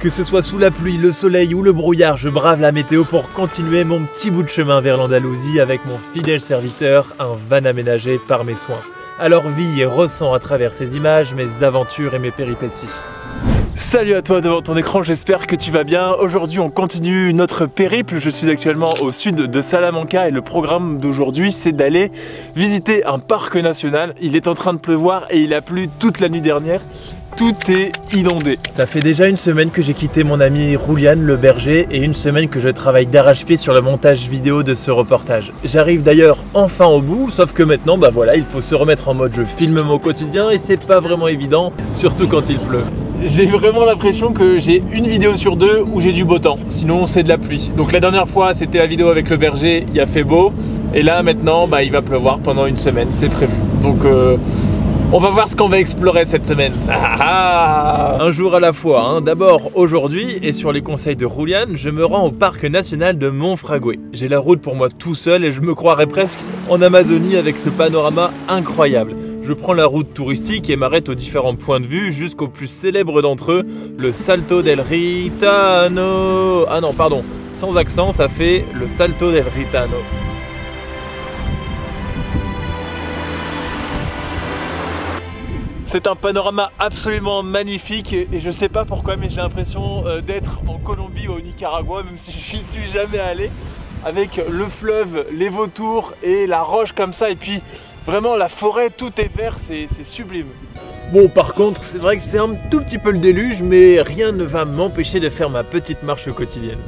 Que ce soit sous la pluie, le soleil ou le brouillard, je brave la météo pour continuer mon petit bout de chemin vers l'Andalousie avec mon fidèle serviteur, un van aménagé par mes soins. Alors vis et ressens à travers ces images mes aventures et mes péripéties. Salut à toi devant ton écran, j'espère que tu vas bien. Aujourd'hui on continue notre périple, je suis actuellement au sud de Salamanca et le programme d'aujourd'hui c'est d'aller visiter un parc national. Il est en train de pleuvoir et il a plu toute la nuit dernière. Tout est inondé. Ça fait déjà une semaine que j'ai quitté mon ami Rouliane le berger et une semaine que je travaille d'arrache-pied sur le montage vidéo de ce reportage. J'arrive d'ailleurs enfin au bout, sauf que maintenant bah voilà, il faut se remettre en mode je filme mon quotidien et c'est pas vraiment évident, surtout quand il pleut. J'ai vraiment l'impression que j'ai une vidéo sur deux où j'ai du beau temps, sinon c'est de la pluie. Donc la dernière fois c'était la vidéo avec le berger, il a fait beau, et là maintenant bah, il va pleuvoir pendant une semaine, c'est prévu. Donc on va voir ce qu'on va explorer cette semaine. Un jour à la fois, hein. D'abord aujourd'hui, et sur les conseils de Rouliane, je me rends au parc national de Monfragüe. J'ai la route pour moi tout seul et je me croirais presque en Amazonie avec ce panorama incroyable. Je prends la route touristique et m'arrête aux différents points de vue jusqu'au plus célèbre d'entre eux, le Salto del Ritano. Ah non, pardon, sans accent, ça fait le Salto del Ritano. C'est un panorama absolument magnifique et je sais pas pourquoi mais j'ai l'impression d'être en Colombie ou au Nicaragua, même si j'y suis jamais allé, avec le fleuve, les vautours et la roche comme ça, et puis vraiment la forêt, tout est vert, c'est sublime. Bon, par contre c'est vrai que c'est un tout petit peu le déluge, mais rien ne va m'empêcher de faire ma petite marche quotidienne.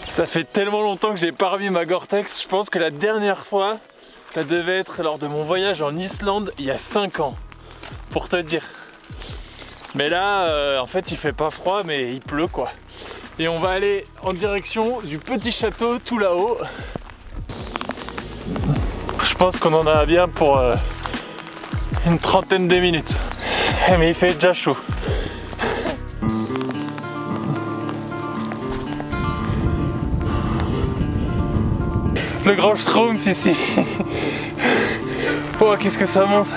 Ça fait tellement longtemps que j'ai pas remis ma Gore-Tex, je pense que la dernière fois ça devait être lors de mon voyage en Islande il y a 5 ans. Pour te dire. Mais là, en fait, il fait pas froid, mais il pleut quoi. Et on va aller en direction du petit château tout là-haut. Je pense qu'on en a bien pour une trentaine de minutes. Mais il fait déjà chaud. Le grand Schtroumpf ici. Oh, qu'est-ce que ça monte.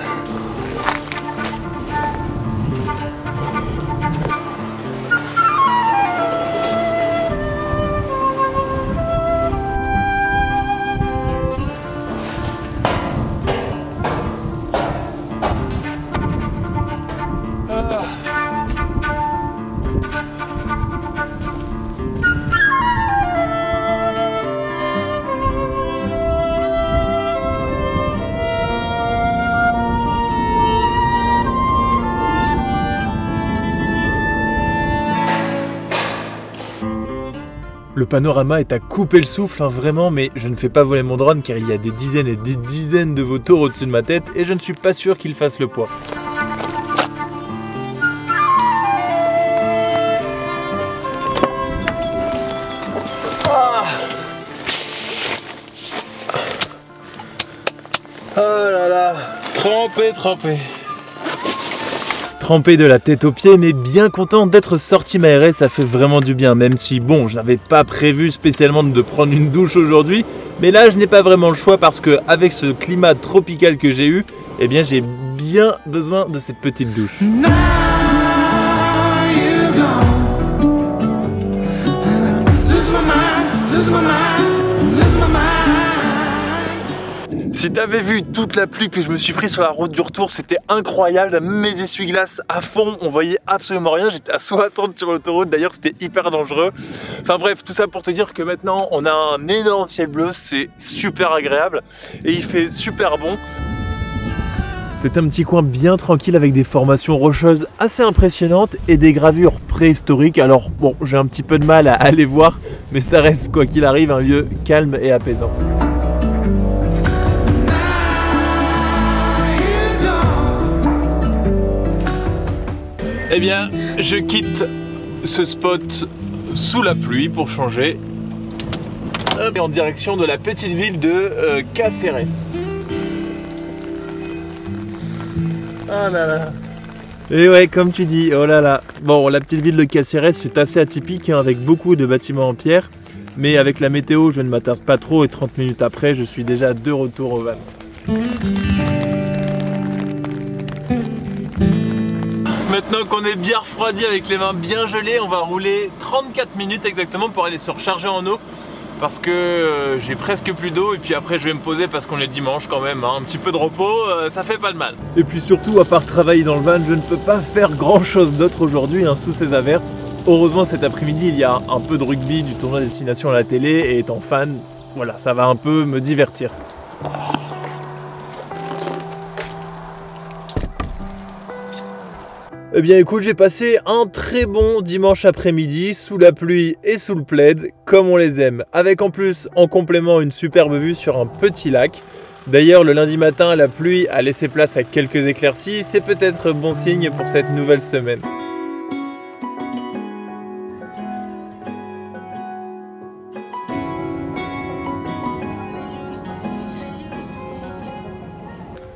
Le panorama est à couper le souffle, hein, vraiment, mais je ne fais pas voler mon drone car il y a des dizaines et des dizaines de vautours au-dessus de ma tête et je ne suis pas sûr qu'ils fassent le poids. Ah oh là là, trempé. Trempé de la tête aux pieds, mais bien content d'être sorti m'aérer, ça fait vraiment du bien, même si bon, je n'avais pas prévu spécialement de prendre une douche aujourd'hui, mais là je n'ai pas vraiment le choix parce que avec ce climat tropical que j'ai eu, eh bien j'ai bien besoin de cette petite douche. Si t'avais vu toute la pluie que je me suis pris sur la route du retour, c'était incroyable, mes essuie-glaces à fond, on voyait absolument rien, j'étais à 60 sur l'autoroute, d'ailleurs c'était hyper dangereux. Enfin bref, tout ça pour te dire que maintenant on a un énorme ciel bleu, c'est super agréable et il fait super bon. C'est un petit coin bien tranquille avec des formations rocheuses assez impressionnantes et des gravures préhistoriques. Alors bon, j'ai un petit peu de mal à aller voir, mais ça reste quoi qu'il arrive un lieu calme et apaisant. Eh bien, je quitte ce spot sous la pluie pour changer et en direction de la petite ville de Cáceres. Ah là là. Et ouais, comme tu dis, oh là là. Bon, la petite ville de Cáceres, c'est assez atypique hein, avec beaucoup de bâtiments en pierre. Mais avec la météo, je ne m'attarde pas trop et 30 minutes après, je suis déjà de retour au van. Maintenant qu'on est bien refroidi avec les mains bien gelées, on va rouler 34 minutes exactement pour aller se recharger en eau. Parce que j'ai presque plus d'eau et puis après je vais me poser parce qu'on est dimanche quand même, hein. Un petit peu de repos, ça fait pas de mal. Et puis surtout, à part travailler dans le van, je ne peux pas faire grand chose d'autre aujourd'hui, hein, sous ces averses. Heureusement cet après-midi il y a un peu de rugby du tournoi Destination à la télé et étant fan, voilà, ça va un peu me divertir. Eh bien écoute, j'ai passé un très bon dimanche après-midi sous la pluie et sous le plaid, comme on les aime. Avec en plus, en complément, une superbe vue sur un petit lac. D'ailleurs, le lundi matin, la pluie a laissé place à quelques éclaircies. C'est peut-être bon signe pour cette nouvelle semaine.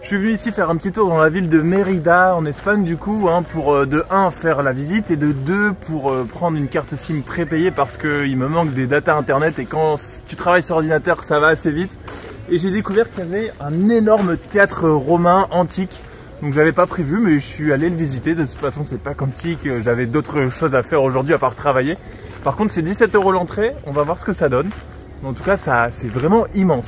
Je suis venu ici faire un petit tour dans la ville de Mérida en Espagne du coup, hein, pour de 1 faire la visite et de 2 pour prendre une carte SIM prépayée parce qu'il me manque des data internet et quand tu travailles sur ordinateur ça va assez vite. Et j'ai découvert qu'il y avait un énorme théâtre romain antique, donc j'avais pas prévu mais je suis allé le visiter. De toute façon c'est pas comme si que j'avais d'autres choses à faire aujourd'hui à part travailler. Par contre c'est 17 € l'entrée, on va voir ce que ça donne. En tout cas c'est vraiment immense.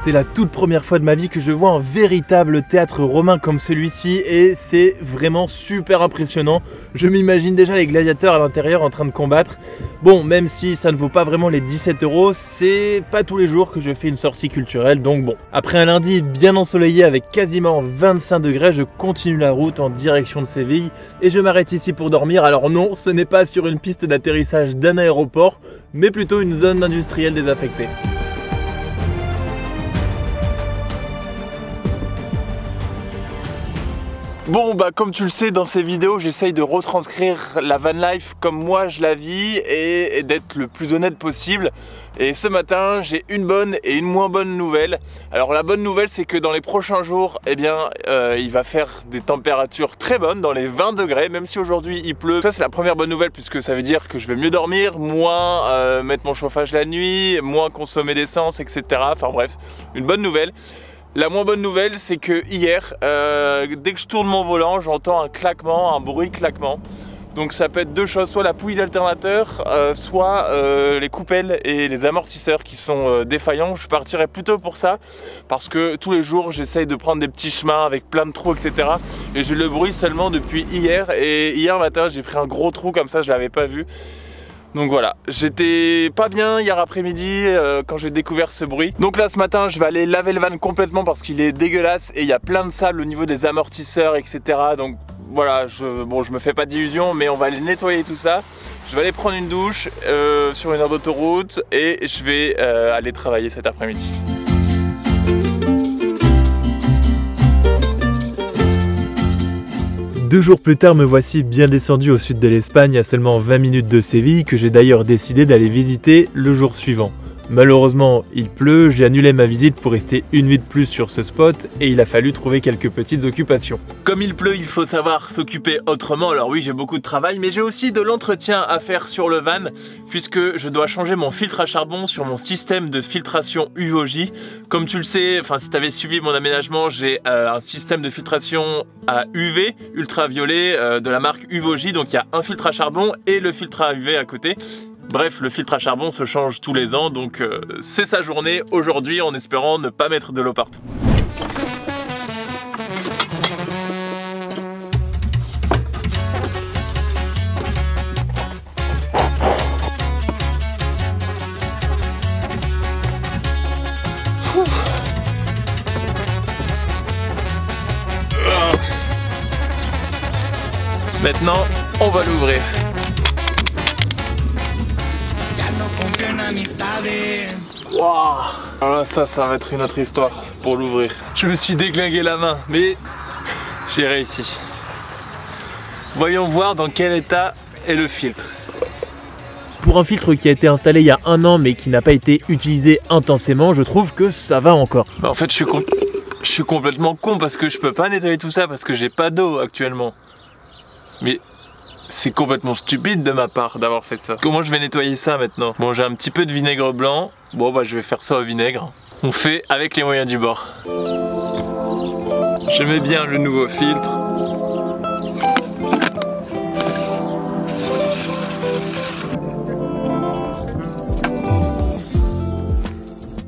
C'est la toute première fois de ma vie que je vois un véritable théâtre romain comme celui-ci et c'est vraiment super impressionnant. Je m'imagine déjà les gladiateurs à l'intérieur en train de combattre. Bon, même si ça ne vaut pas vraiment les 17 €, c'est pas tous les jours que je fais une sortie culturelle, donc bon. Après un lundi bien ensoleillé avec quasiment 25 degrés, je continue la route en direction de Séville et je m'arrête ici pour dormir. Alors non, ce n'est pas sur une piste d'atterrissage d'un aéroport, mais plutôt une zone industrielle désaffectée. Bon bah comme tu le sais dans ces vidéos j'essaye de retranscrire la van life comme moi je la vis et d'être le plus honnête possible. Et ce matin j'ai une bonne et une moins bonne nouvelle. Alors la bonne nouvelle c'est que dans les prochains jours eh bien il va faire des températures très bonnes dans les 20 degrés même si aujourd'hui il pleut. Ça c'est la première bonne nouvelle puisque ça veut dire que je vais mieux dormir, moins mettre mon chauffage la nuit, moins consommer d'essence etc. Enfin bref, une bonne nouvelle. La moins bonne nouvelle, c'est que hier, dès que je tourne mon volant, j'entends un claquement, un bruit claquement. Donc ça peut être deux choses, soit la poulie d'alternateur, soit les coupelles et les amortisseurs qui sont défaillants. Je partirais plutôt pour ça, parce que tous les jours, j'essaye de prendre des petits chemins avec plein de trous, etc. Et j'ai le bruit seulement depuis hier. Et hier matin, j'ai pris un gros trou comme ça, je ne l'avais pas vu. Donc voilà, j'étais pas bien hier après-midi quand j'ai découvert ce bruit. Donc là ce matin je vais aller laver le van complètement parce qu'il est dégueulasse et il y a plein de sable au niveau des amortisseurs etc. Donc voilà, je me fais pas d'illusions mais on va aller nettoyer tout ça. Je vais aller prendre une douche sur une heure d'autoroute et je vais aller travailler cet après-midi. 2 jours plus tard, me voici bien descendu au sud de l'Espagne, à seulement 20 minutes de Séville, que j'ai d'ailleurs décidé d'aller visiter le jour suivant. Malheureusement, il pleut, j'ai annulé ma visite pour rester une nuit de plus sur ce spot et il a fallu trouver quelques petites occupations. Comme il pleut, il faut savoir s'occuper autrement. Alors oui, j'ai beaucoup de travail, mais j'ai aussi de l'entretien à faire sur le van puisque je dois changer mon filtre à charbon sur mon système de filtration UVOJ. Comme tu le sais, enfin si tu avais suivi mon aménagement, j'ai un système de filtration à UV, ultraviolet, de la marque UVOJ. Donc il y a un filtre à charbon et le filtre à UV à côté. Bref, le filtre à charbon se change tous les ans, donc c'est sa journée aujourd'hui en espérant ne pas mettre de l'eau partout. Maintenant, on va l'ouvrir. Waouh! Alors ça va être une autre histoire pour l'ouvrir. Je me suis déglingué la main, mais j'ai réussi. Voyons voir dans quel état est le filtre. Pour un filtre qui a été installé il y a 1 an mais qui n'a pas été utilisé intensément, je trouve que ça va encore. En fait, je suis complètement con parce que je peux pas nettoyer tout ça parce que j'ai pas d'eau actuellement. Mais c'est complètement stupide de ma part d'avoir fait ça. Comment je vais nettoyer ça maintenant? Bon, j'ai un petit peu de vinaigre blanc. Bon, bah je vais faire ça au vinaigre. On fait avec les moyens du bord. J'aimais bien le nouveau filtre.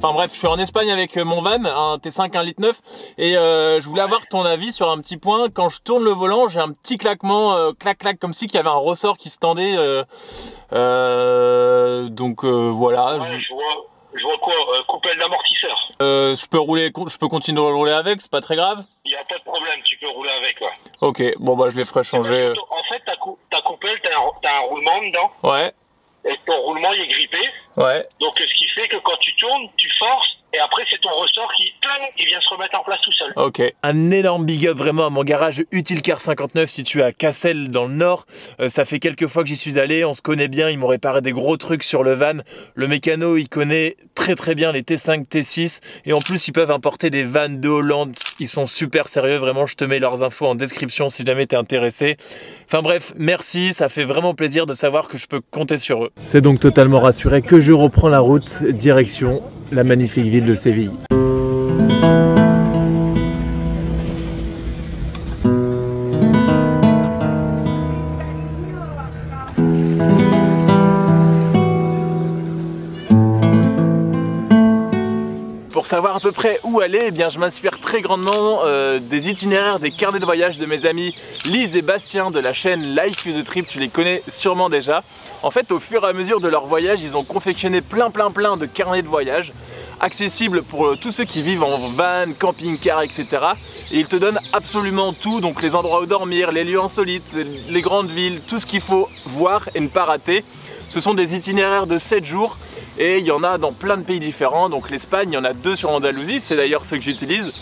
Enfin bref, je suis en Espagne avec mon van, un T5 1,9 litre, et je voulais avoir ton avis sur un petit point. Quand je tourne le volant, j'ai un petit claquement, clac-clac, comme si qu'il y avait un ressort qui se tendait. Voilà. Ouais, je vois quoi, coupelle d'amortisseur. Je peux continuer de rouler avec, c'est pas très grave? Il n'y a pas de problème, tu peux rouler avec, ouais. Ok, bon bah je les ferai changer. En fait, ta coupelle, t'as un roulement dedans. Ouais. Et ton roulement, il est grippé. Ouais. Donc, ce qui fait que quand tu tournes, tu forces. Et après, c'est ton ressort qui, il vient se remettre en place tout seul. Ok. Un énorme big up vraiment à mon garage Utilcar 59 situé à Cassel dans le Nord. Ça fait quelques fois que j'y suis allé, on se connaît bien, ils m'ont réparé des gros trucs sur le van. Le mécano, il connaît très bien les T5, T6. Et en plus, ils peuvent importer des vannes de Hollande. Ils sont super sérieux, vraiment, je te mets leurs infos en description si jamais t'es intéressé. Enfin bref, merci, ça fait vraiment plaisir de savoir que je peux compter sur eux. C'est donc totalement rassuré que je reprends la route direction la magnifique ville de Séville. Pour savoir à peu près où aller, eh bien, je m'inspire très grandement des itinéraires, des carnets de voyage de mes amis Lise et Bastien de la chaîne Life is a Trip, tu les connais sûrement déjà. En fait, au fur et à mesure de leur voyage, ils ont confectionné plein de carnets de voyage accessibles pour tous ceux qui vivent en van, camping-car, etc. Et ils te donnent absolument tout, donc les endroits où dormir, les lieux insolites, les grandes villes, tout ce qu'il faut voir et ne pas rater. Ce sont des itinéraires de 7 jours et il y en a dans plein de pays différents. Donc l'Espagne, il y en a 2 sur l'Andalousie, c'est d'ailleurs ceux que j'utilise.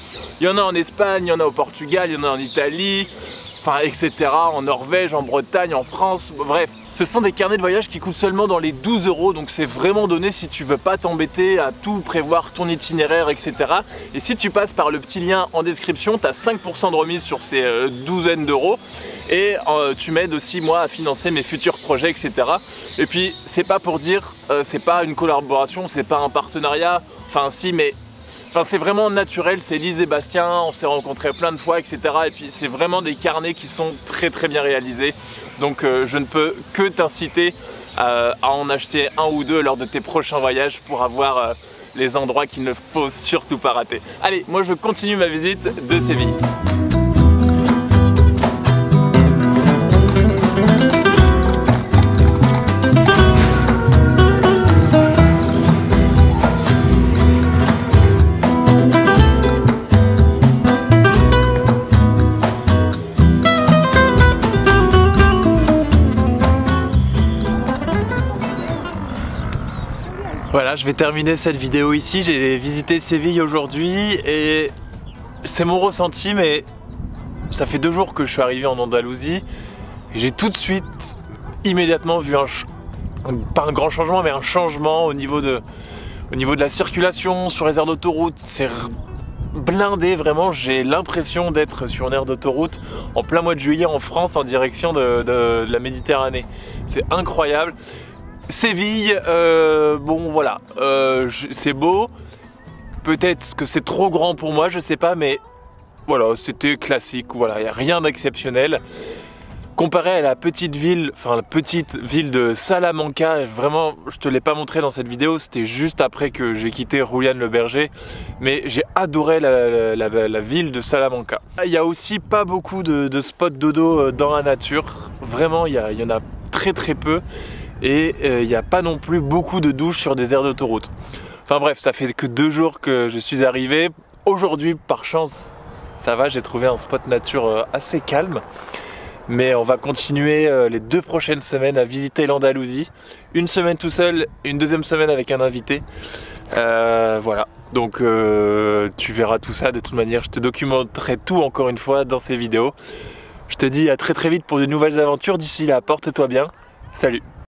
Il y en a en Espagne, il y en a au Portugal, il y en a en Italie, enfin etc. En Norvège, en Bretagne, en France, bref. Ce sont des carnets de voyage qui coûtent seulement dans les 12 €, donc c'est vraiment donné si tu veux pas t'embêter à tout prévoir ton itinéraire, etc. Et si tu passes par le petit lien en description, tu as 5% de remise sur ces douzaines d'euros. Et tu m'aides aussi moi à financer mes futurs projets, etc. Et puis c'est pas pour dire, c'est pas une collaboration, c'est pas un partenariat, enfin si, mais enfin, c'est vraiment naturel, c'est Lise et Bastien, on s'est rencontrés plein de fois, etc. Et puis c'est vraiment des carnets qui sont très bien réalisés. Donc je ne peux que t'inciter à en acheter un ou deux lors de tes prochains voyages pour avoir les endroits qu'il ne faut surtout pas rater. Allez, moi je continue ma visite de Séville. Voilà, je vais terminer cette vidéo ici. J'ai visité Séville aujourd'hui et c'est mon ressenti, mais ça fait 2 jours que je suis arrivé en Andalousie et j'ai tout de suite, immédiatement vu pas un grand changement, mais un changement au niveau de la circulation sur les aires d'autoroute. C'est blindé, vraiment, j'ai l'impression d'être sur une aire d'autoroute en plein mois de juillet en France en direction de la Méditerranée. C'est incroyable. Séville, bon voilà, c'est beau, peut-être que c'est trop grand pour moi, je sais pas, mais voilà, c'était classique, voilà, il n'y a rien d'exceptionnel. Comparé à la petite ville de Salamanca, vraiment, je te l'ai pas montré dans cette vidéo, c'était juste après que j'ai quitté Rouliane-le-Berger, mais j'ai adoré la ville de Salamanca. Il y a aussi pas beaucoup de spots dodo dans la nature, vraiment, il y en a très peu. Et il n'y a pas non plus beaucoup de douches sur des aires d'autoroute. Enfin bref, ça fait que 2 jours que je suis arrivé. Aujourd'hui, par chance, ça va, j'ai trouvé un spot nature assez calme. Mais on va continuer les 2 prochaines semaines à visiter l'Andalousie. Une semaine tout seul, une deuxième semaine avec un invité. Voilà, donc tu verras tout ça de toute manière. Je te documenterai tout encore une fois dans ces vidéos. Je te dis à très vite pour de nouvelles aventures. D'ici là, porte-toi bien. Salut!